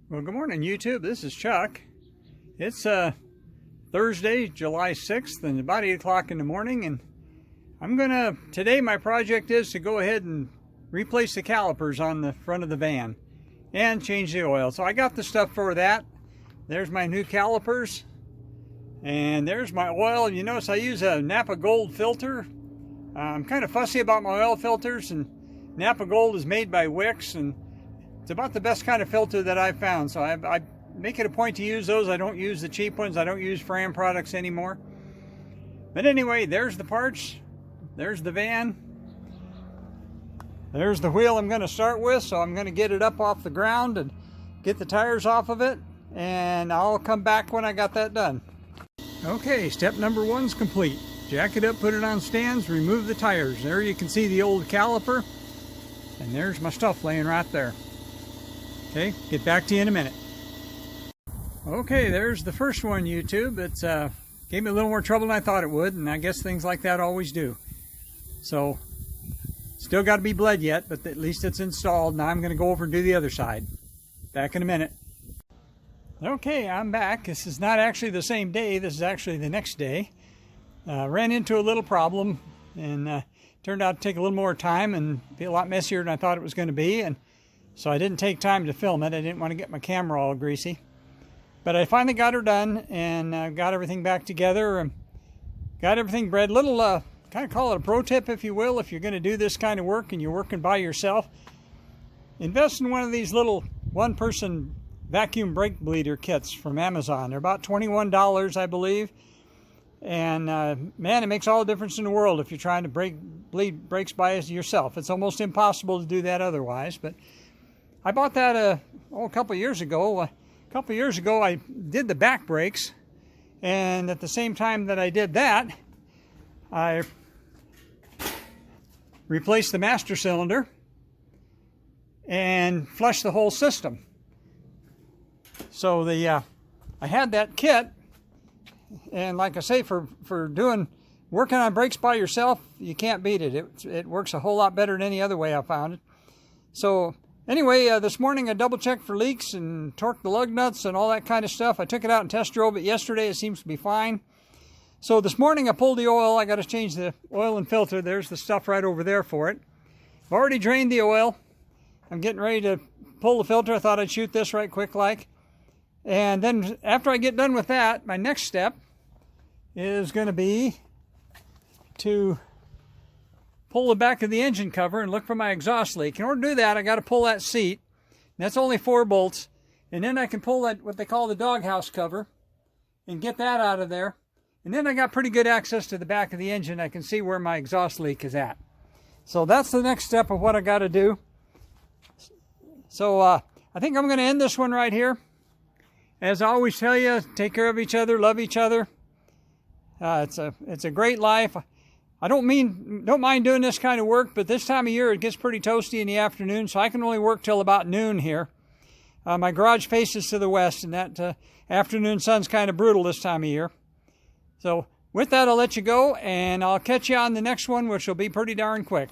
Well, good morning, YouTube. This is Chuck. It's Thursday, July 6th, and about 8 o'clock in the morning, and today my project is to go ahead and replace the calipers on the front of the van and change the oil. So I got the stuff for that. There's my new calipers, and there's my oil. You notice I use a Napa Gold filter. I'm kind of fussy about my oil filters, and Napa Gold is made by Wix, and it's about the best kind of filter that I've found. So I make it a point to use those. I don't use the cheap ones. I don't use Fram products anymore. But anyway, there's the parts. There's the van. There's the wheel I'm going to start with. So I'm going to get it up off the ground and get the tires off of it. And I'll come back when I got that done. Okay, step number one's complete. Jack it up, put it on stands, remove the tires. There you can see the old caliper. And there's my stuff laying right there. Okay, get back to you in a minute. Okay, there's the first one, YouTube. It's gave me a little more trouble than I thought it would, and I guess things like that always do. So, still got to be bled yet, but at least it's installed. Now I'm going to go over and do the other side. Back in a minute. Okay, I'm back. This is not actually the same day. This is actually the next day. Ran into a little problem, and turned out to take a little more time and be a lot messier than I thought it was going to be. And so I didn't take time to film it. I didn't want to get my camera all greasy. But I finally got her done and got everything back together and got everything bred. Little, kind of call it a pro tip, if you will, if you're going to do this kind of work and you're working by yourself. Invest in one of these little one-person vacuum brake bleeder kits from Amazon. They're about $21, I believe. And man, it makes all the difference in the world if you're trying to bleed brakes by yourself. It's almost impossible to do that otherwise. But I bought that a couple of years ago. A couple of years ago, I did the back brakes, and at the same time that I did that, I replaced the master cylinder and flushed the whole system. So I had that kit, and like I say, for working on brakes by yourself, you can't beat it. It works a whole lot better than any other way I found it. So anyway, this morning I double-checked for leaks and torqued the lug nuts and all that kind of stuff. I took it out and test drove it yesterday. It seems to be fine. So this morning I pulled the oil. I got to change the oil and filter. There's the stuff right over there for it. I've already drained the oil. I'm getting ready to pull the filter. I thought I'd shoot this right quick like. And then after I get done with that, my next step is going to be to pull the back of the engine cover and look for my exhaust leak. In order to do that, I got to pull that seat. That's only 4 bolts. And then I can pull that, what they call the doghouse cover, and get that out of there. And then I got pretty good access to the back of the engine. I can see where my exhaust leak is at. So that's the next step of what I got to do. So I think I'm going to end this one right here. As I always tell you, take care of each other, love each other. It's a great life. I don't mind doing this kind of work, but this time of year it gets pretty toasty in the afternoon, so I can only work till about noon here. My garage faces to the west, and that afternoon sun's kind of brutal this time of year. So with that, I'll let you go, and I'll catch you on the next one, which will be pretty darn quick.